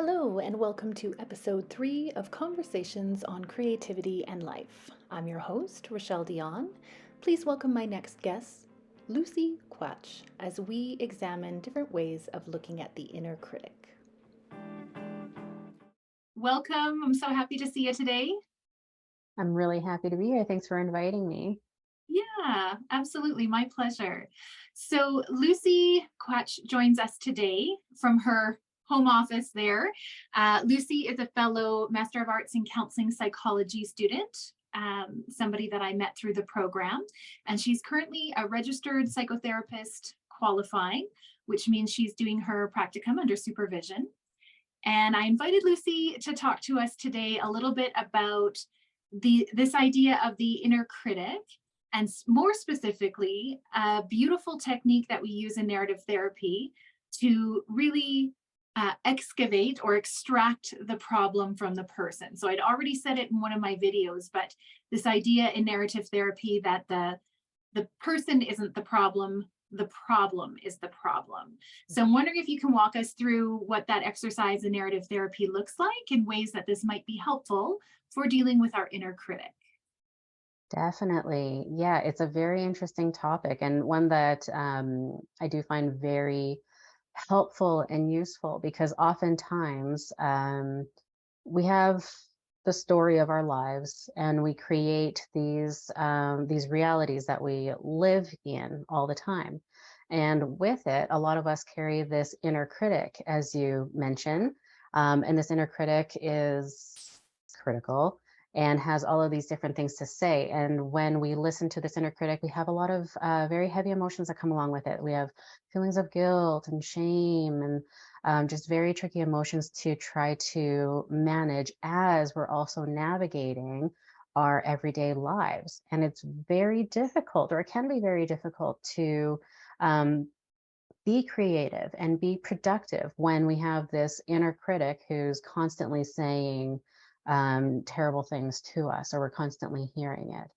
Hello, and welcome to episode 3 of Conversations on Creativity and Life. I'm your host, Rochelle Dion. Please welcome my next guest, Lucy Quach, as we examine different ways of looking at the inner critic. Welcome. I'm so happy to see you today. I'm really happy to be here. Thanks for inviting me. Yeah, absolutely. My pleasure. So, Lucy Quach joins us today from her home office there. Lucy is a fellow Master of Arts in Counseling Psychology student, somebody that I met through the program. And she's currently a registered psychotherapist qualifying, which means she's doing her practicum under supervision. And I invited Lucy to talk to us today a little bit about this idea of the inner critic, and more specifically, a beautiful technique that we use in narrative therapy to really excavate or extract the problem from the person. So I'd already said it in one of my videos, but this idea in narrative therapy that the person isn't the problem is the problem. So I'm wondering if you can walk us through what that exercise in narrative therapy looks like and ways that this might be helpful for dealing with our inner critic. Definitely. Yeah, it's a very interesting topic and one that I do find very helpful and useful because oftentimes we have the story of our lives and we create these realities that we live in all the time. And with it, a lot of us carry this inner critic, as you mentioned. And this inner critic is critical and has all of these different things to say. And when we listen to this inner critic, we have a lot of very heavy emotions that come along with it. We have feelings of guilt and shame and just very tricky emotions to try to manage as we're also navigating our everyday lives. And it's very difficult, or it can be very difficult to be creative and be productive when we have this inner critic who's constantly saying terrible things to us, or we're constantly hearing it.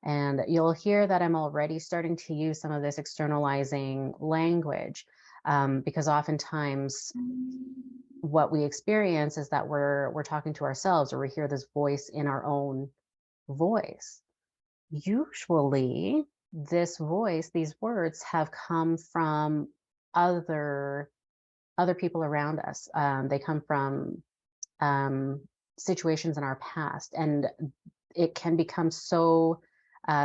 And you'll hear that I'm already starting to use some of this externalizing language because oftentimes what we experience is that we're talking to ourselves, or we hear this voice in our own voice. Usually, this voice, these words have come from other people around us. They come from situations in our past, and it can become so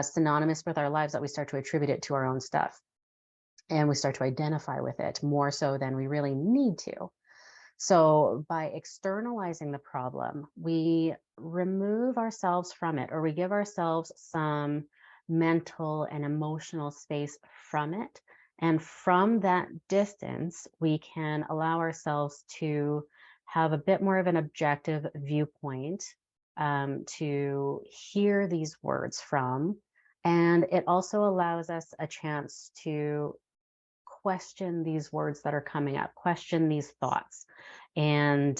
synonymous with our lives that we start to attribute it to our own stuff, and we start to identify with it more so than we really need to. So by externalizing the problem, we remove ourselves from it, or we give ourselves some mental and emotional space from it. And from that distance, we can allow ourselves to have a bit more of an objective viewpoint to hear these words from. And it also allows us a chance to question these words that are coming up, question these thoughts, and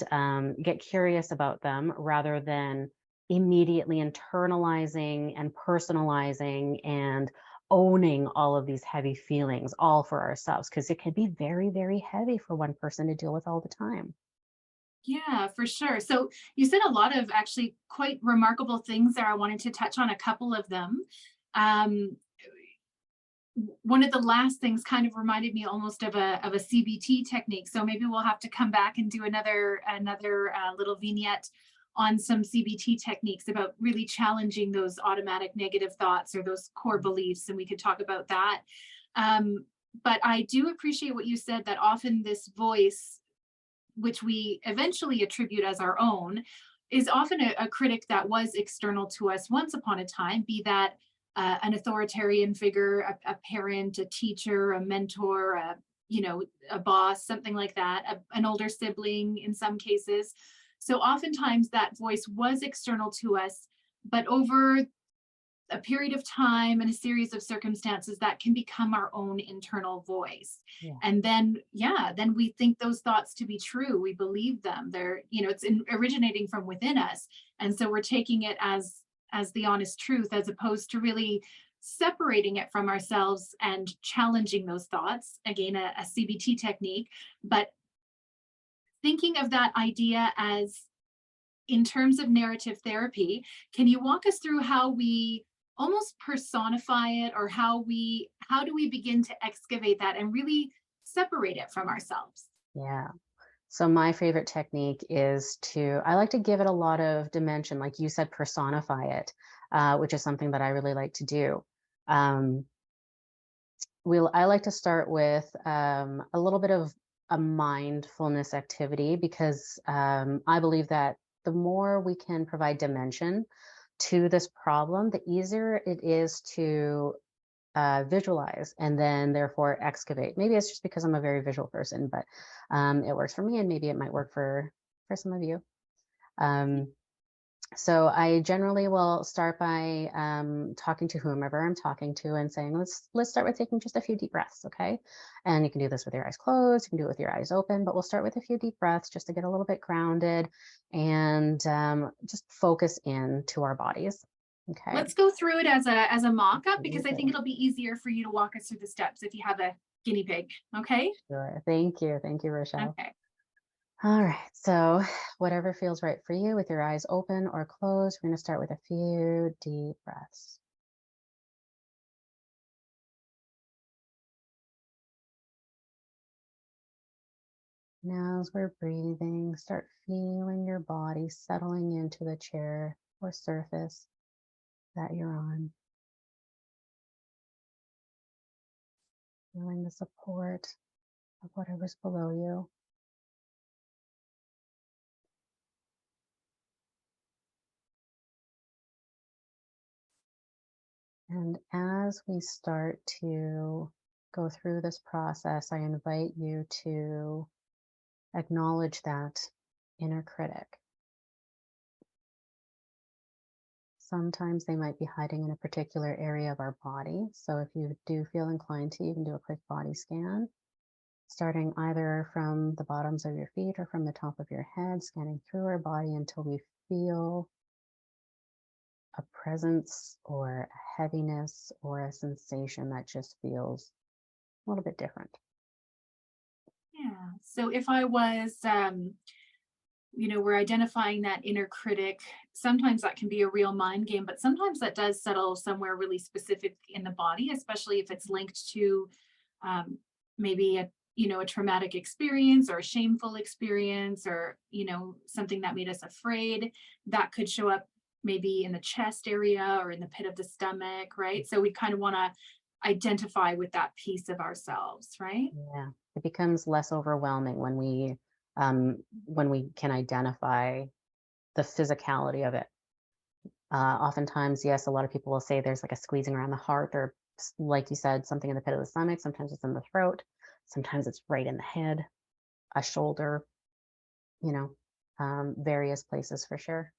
get curious about them rather than immediately internalizing and personalizing and owning all of these heavy feelings all for ourselves, because it can be very, very heavy for one person to deal with all the time. Yeah, for sure. So you said a lot of actually quite remarkable things there. I wanted to touch on a couple of them. Um, One of the last things kind of reminded me almost of a CBT technique. So maybe we'll have to come back and do another little vignette on some CBT techniques about really challenging those automatic negative thoughts or those core beliefs, and we could talk about that. But I do appreciate what you said, that often this voice, which we eventually attribute as our own, is often a critic that was external to us once upon a time, be that an authoritarian figure, a parent, a teacher, a mentor, a boss, something like that, an older sibling in some cases. So oftentimes that voice was external to us, but over a period of time and a series of circumstances, that can become our own internal voice. Yeah. And then, yeah, then we think those thoughts to be true. We believe them. It's originating from within us. And so we're taking it as the honest truth, as opposed to really separating it from ourselves and challenging those thoughts. Again, a CBT technique, but thinking of that idea as in terms of narrative therapy, can you walk us through how we almost personify it, or how do we begin to excavate that and really separate it from ourselves? Yeah. So my favorite technique is I like to give it a lot of dimension, like you said, personify it, which is something that I really like to do. Um, I like to start with a little bit of a mindfulness activity, because I believe that the more we can provide dimension to this problem, the easier it is to visualize and then therefore excavate. Maybe it's just because I'm a very visual person, but it works for me, and maybe it might work for some of you. Um, so I generally will start by talking to whomever I'm talking to and saying, let's start with taking just a few deep breaths, okay? And you can do this with your eyes closed, you can do it with your eyes open, but we'll start with a few deep breaths just to get a little bit grounded and just focus in to our bodies. Okay. Let's go through it as a mock-up, because I think Absolutely. it'll be easier for you to walk us through the steps if you have a guinea pig. Okay? Sure. Thank you. Thank you, Rochelle. Okay. All right, so whatever feels right for you, with your eyes open or closed, we're going to start with a few deep breaths. Now, as we're breathing, start feeling your body settling into the chair or surface that you're on. Feeling the support of whatever's below you. And as we start to go through this process, I invite you to acknowledge that inner critic. Sometimes they might be hiding in a particular area of our body. So if you do feel inclined to, you can do a quick body scan, starting either from the bottoms of your feet or from the top of your head, scanning through our body until we feel a presence or a heaviness or a sensation that just feels a little bit different. Yeah. So if I was we're identifying that inner critic. Sometimes that can be a real mind game, but sometimes that does settle somewhere really specific in the body, especially if it's linked to um, maybe a traumatic experience or a shameful experience, or something that made us afraid. That could show up maybe in the chest area or in the pit of the stomach, right? So we kind of want to identify with that piece of ourselves, right? Yeah, it becomes less overwhelming when we can identify the physicality of it. Oftentimes, yes, a lot of people will say there's like a squeezing around the heart, or like you said, something in the pit of the stomach. Sometimes it's in the throat. Sometimes it's right in the head, a shoulder, you know, various places for sure.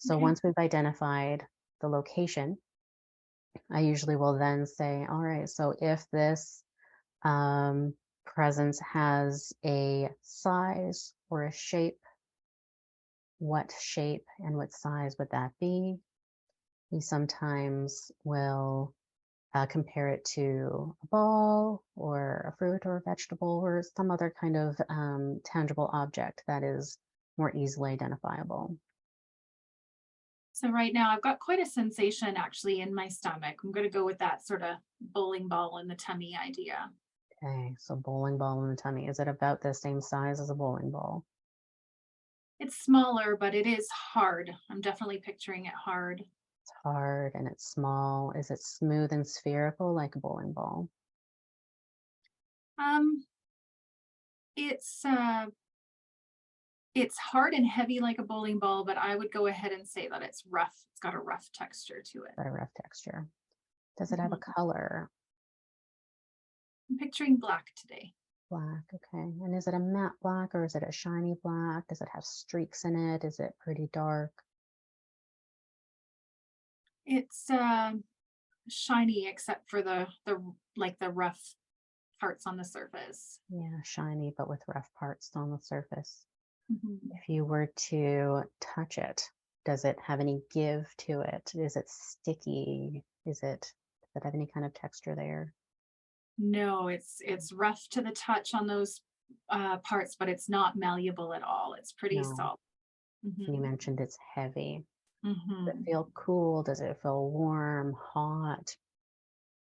So Okay. once we've identified the location, I usually will then say, all right, so if this um, presence has a size or a shape, what shape and what size would that be? We sometimes will compare it to a ball or a fruit or a vegetable or some other kind of tangible object that is more easily identifiable. So right now I've got quite a sensation actually in my stomach. I'm going to go with that sort of bowling ball in the tummy idea. Okay, so bowling ball in the tummy. Is it about the same size as a bowling ball? It's smaller, but it is hard. I'm definitely picturing it hard. It's hard and it's small. Is it smooth and spherical like a bowling ball? Um, it's hard and heavy like a bowling ball, but I would go ahead and say that it's rough. It's got a rough texture to it. Got a rough texture. Does it have a Mhm. color? I'm picturing black today. Black, okay. And is it a matte black or is it a shiny black? Does it have streaks in it? Is it pretty dark? It's shiny except for the rough parts on the surface. Yeah, shiny, but with rough parts on the surface. Mhm. If you were to touch it, does it have any give to it? Is it sticky? Does it have any kind of texture there? No, it's rough to the touch on those parts, but it's not malleable at all. It's pretty No. solid. You Hmm. mentioned it's heavy. Does it Hmm. feel cool? Does it feel warm, hot,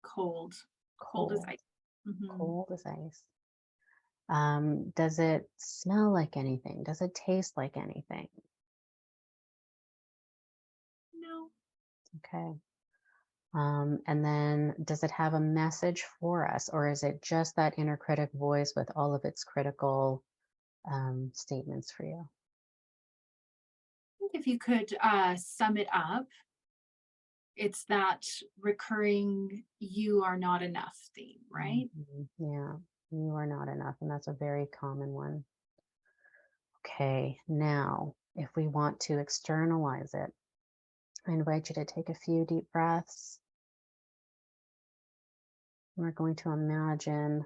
Cold as cold? ice. Hmm. Cold as ice. Does it smell like anything? Does it taste like anything? No. Okay. And then does it have a message for us, or is it just that inner critic voice with all of its critical statements for you? I think if you could sum it up, it's that recurring "you are not enough" theme, right? Yeah, you are not enough. And that's a very common one. Okay, now if we want to externalize it, I invite you to take a few deep breaths. We're going to imagine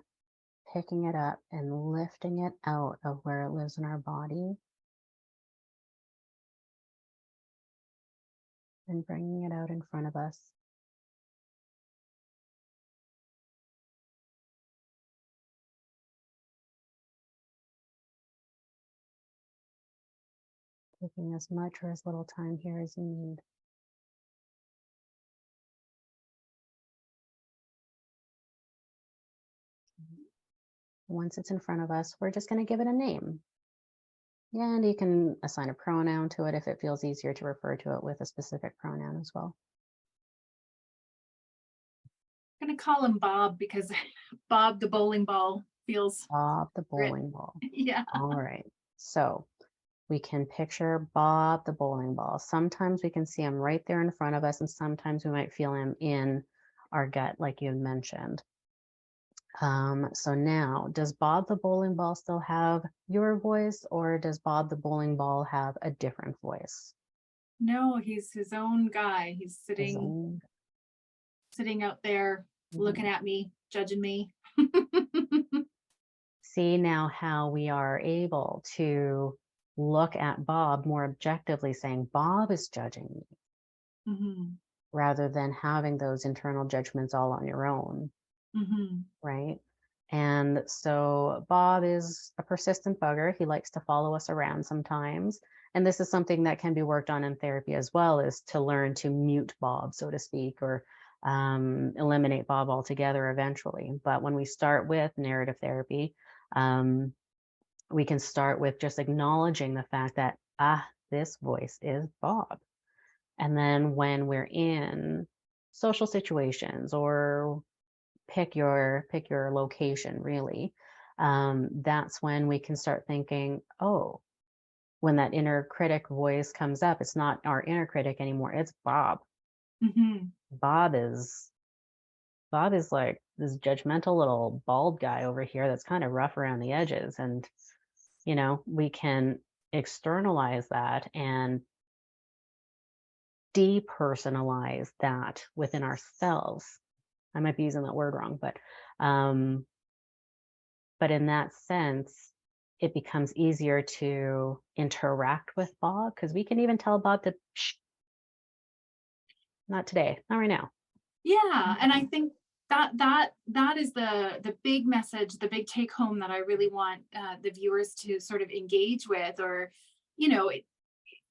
picking it up and lifting it out of where it lives in our body and bringing it out in front of us. Taking as much or as little time here as you need. Once it's in front of us, we're just going to give it a name. And you can assign a pronoun to it if it feels easier to refer to it with a specific pronoun as well. I'm going to call him Bob because Bob the bowling ball feels Bob the grit. bowling ball. Yeah. All right. So we can picture Bob the bowling ball. Sometimes we can see him right there in front of us, and sometimes we might feel him in our gut, like you had mentioned. So now, does Bob the bowling ball still have your voice, or does Bob the bowling ball have a different voice? No, he's his own guy. He's His own. sitting out there looking Mhm. at me, judging me. See now how we are able to look at Bob more objectively, saying, Bob is judging me, Hmm. rather than having those internal judgments all on your own. Hmm. Right? And so Bob is a persistent bugger. He likes to follow us around sometimes. And this is something that can be worked on in therapy as well, is to learn to mute Bob, so to speak, or eliminate Bob altogether eventually. But when we start with narrative therapy, um, we can start with just acknowledging the fact that, this voice is Bob. And then when we're in social situations, or pick your location really, that's when we can start thinking, oh, when that inner critic voice comes up, it's not our inner critic anymore, it's Bob. Hmm. Bob is bob is like this judgmental little bald guy over here that's kind of rough around the edges. And we can externalize that and depersonalize that within ourselves. I might be using that word wrong, um but in that sense, it becomes easier to interact with Bob, because we can even tell Bob to, shh, not today, not right now. Yeah, and I think that is the big message, the big take home that I really want the viewers to sort of engage with, or you know,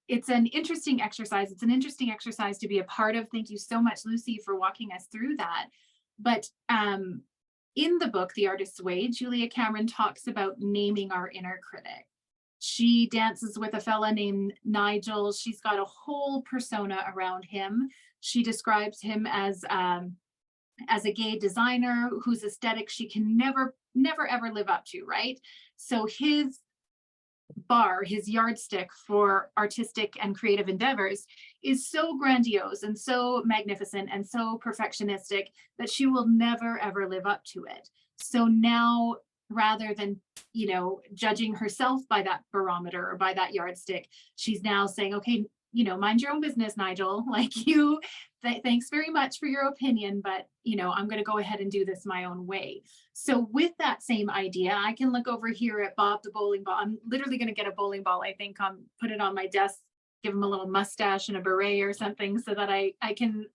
it's an interesting exercise. It's an interesting exercise to be a part of. Thank you so much, Lucy, for walking us through that. But in the book, The Artist's Way, Julia Cameron talks about naming our inner critic. She dances with a fella named Nigel. She's got a whole persona around him. She describes him as a gay designer whose aesthetic she can never ever live up to, right? So his yardstick for artistic and creative endeavors is so grandiose and so magnificent and so perfectionistic that she will never ever live up to it. So now, rather than judging herself by that barometer or by that yardstick, she's now saying, okay, mind your own business, Nigel. Like thanks very much for your opinion, but I'm going to go ahead and do this my own way. So with that same idea, I can look over here at Bob the bowling ball. I'm literally going to get a bowling ball, I think, put it on my desk, give him a little mustache and a beret or something, so that I can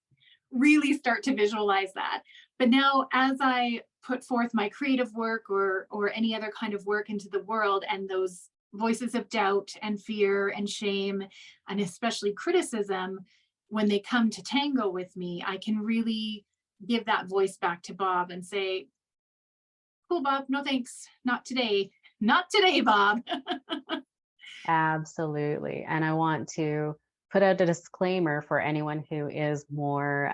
really start to visualize that. But now, as I put forth my creative work or any other kind of work into the world, and those voices of doubt and fear and shame, and especially criticism, when they come to tango with me, I can really give that voice back to Bob and say, cool, Bob, no thanks, not today. Not today, Bob. Absolutely. And I want to put out a disclaimer for anyone who is more,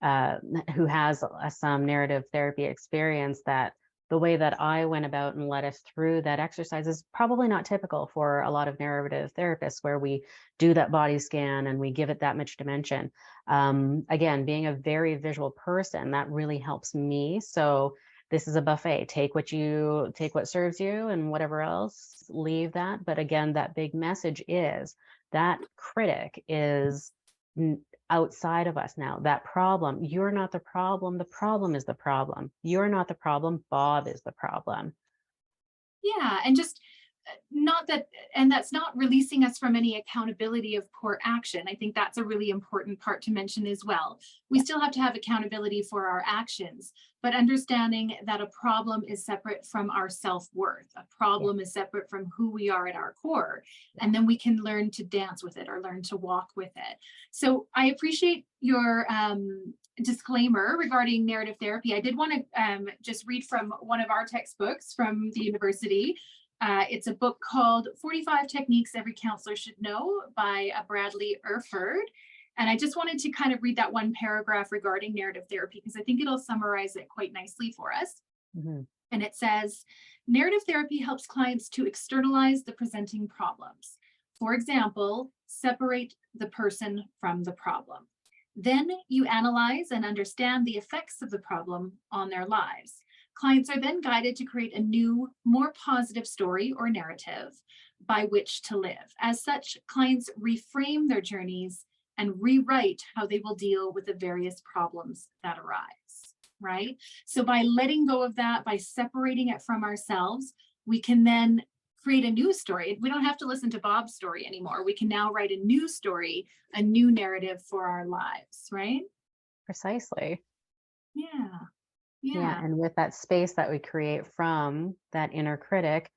who has some narrative therapy experience, that the way that I went about and led us through that exercise is probably not typical for a lot of narrative therapists, where we do that body scan and we give it that much dimension. Again, being a very visual person, that really helps me. So this is a buffet. Take what serves you, and whatever else, leave that. But again, that big message is that critic is outside of us now. That problem, you're not the problem. The problem is the problem. You're not the problem. Bob is the problem. Yeah, and just not that, and that's not releasing us from any accountability of poor action. I think that's a really important part to mention as well. We still have to have accountability for our actions, but understanding that a problem is separate from our self-worth. A problem is separate from who we are at our core. And then we can learn to dance with it or learn to walk with it. So I appreciate your disclaimer regarding narrative therapy. I did want to just read from one of our textbooks from the university. It's a book called 45 Techniques Every Counselor Should Know by Bradley Erford. And I just wanted to kind of read that one paragraph regarding narrative therapy, because I think it'll summarize it quite nicely for us. Mm-hmm. And it says, narrative therapy helps clients to externalize the presenting problems. For example, separate the person from the problem. Then you analyze and understand the effects of the problem on their lives. Clients are then guided to create a new, more positive story or narrative by which to live. As such, clients reframe their journeys and rewrite how they will deal with the various problems that arise, right? So by letting go of that, by separating it from ourselves, we can then create a new story. We don't have to listen to Bob's story anymore. We can now write a new story, a new narrative for our lives, right? Precisely. Yeah. And with that space that we create from that inner critic,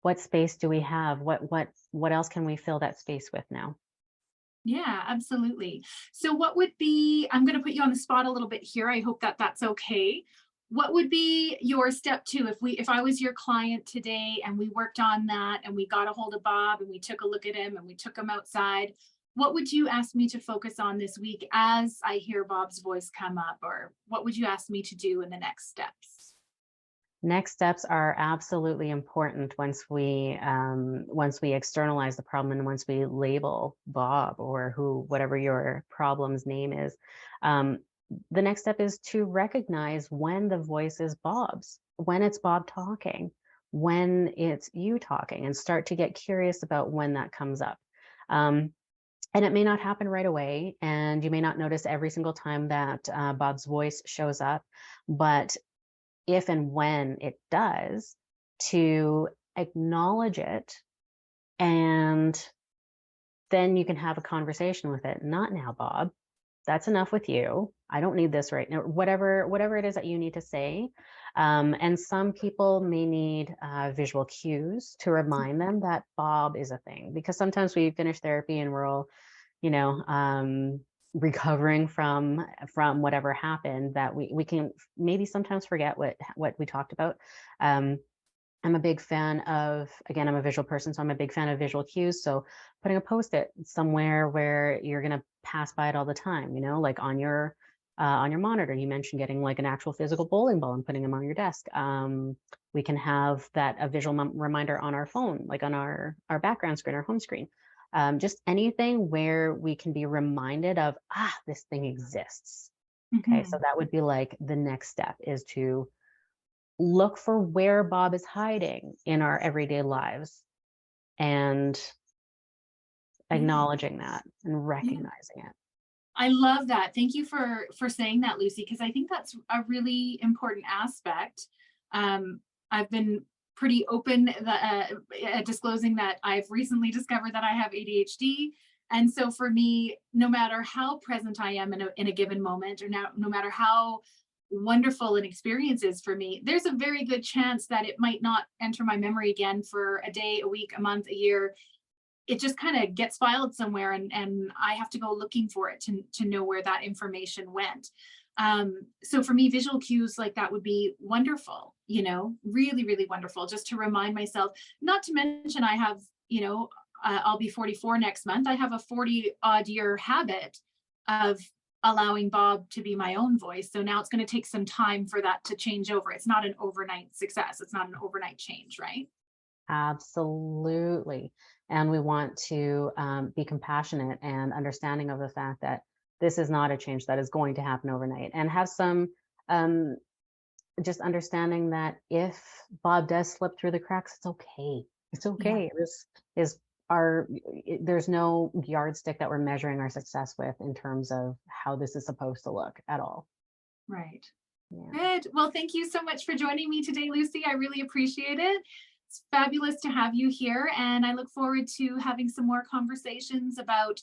what space do we have? What else can we fill that space with now? Yeah, absolutely. So what would be, I'm going to put you on the spot a little bit here. I hope that that's okay. What would be your step two if I was your client today and we worked on that and we got a hold of Bob and we took a look at him and we took him outside? What would you ask me to focus on this week as I hear Bob's voice come up, or what would you ask me to do in the next steps? Next steps are absolutely important once we externalize the problem and once we label Bob or whatever your problem's name is. The next step is to recognize when the voice is Bob's, when it's Bob talking, when it's you talking, and start to get curious about when that comes up. And it may not happen right away, and you may not notice every single time that Bob's voice shows up, but if and when it does, to acknowledge it, and then you can have a conversation with it. Not now, Bob. That's enough with you. I don't need this right now. Whatever it is that you need to say. And some people may need visual cues to remind them that Bob is a thing, because sometimes we finish therapy and we're all, recovering from whatever happened, that we can maybe sometimes forget what we talked about. I'm a big fan of, again, I'm a visual person, so I'm a big fan of visual cues. So putting a Post-it somewhere where you're going to pass by it all the time, like on your monitor. You mentioned getting like an actual physical bowling ball and putting them on your desk. We can have a visual reminder on our phone, like on our background screen, our home screen. Just anything where we can be reminded of, this thing exists. Mm-hmm. Okay, so that would be like the next step, is to look for where Bob is hiding in our everyday lives and acknowledging that and recognizing it. I love that. Thank you for saying that, Lucy, because I think that's a really important aspect. I've been pretty open disclosing that I've recently discovered that I have ADHD. And so for me, no matter how present I am in a given moment, or no matter how wonderful an experience is for me, there's a very good chance that it might not enter my memory again for a day, a week, a month, a year. It just kind of gets filed somewhere, and I have to go looking for it to know where that information went. So for me, visual cues like that would be wonderful, really, really wonderful, just to remind myself. Not to mention, I have, I'll be 44 next month. I have a 40 odd year habit of allowing Bob to be my own voice. So now it's going to take some time for that to change over. It's not an overnight success. It's not an overnight change, right? Absolutely. And we want to be compassionate and understanding of the fact that this is not a change that is going to happen overnight, and have some just understanding that if Bob does slip through the cracks, it's okay. It's okay. Yeah. This is there's no yardstick that we're measuring our success with in terms of how this is supposed to look at all. Right. Yeah. Good. Well, thank you so much for joining me today, Lucy. I really appreciate it. It's fabulous to have you here, and I look forward to having some more conversations about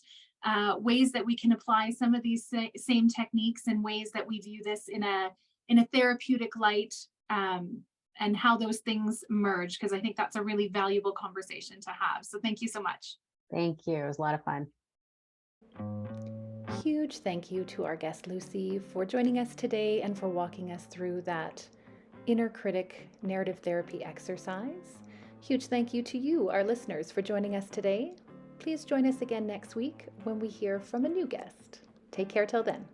ways that we can apply some of these same techniques, and ways that we view this in a therapeutic light, and how those things merge, because I think that's a really valuable conversation to have. So thank you so much. Thank you. It was a lot of fun. Huge thank you to our guest Lucy for joining us today and for walking us through that inner critic narrative therapy exercise. Huge thank you to you, our listeners, for joining us today. Please join us again next week when we hear from a new guest. Take care till then.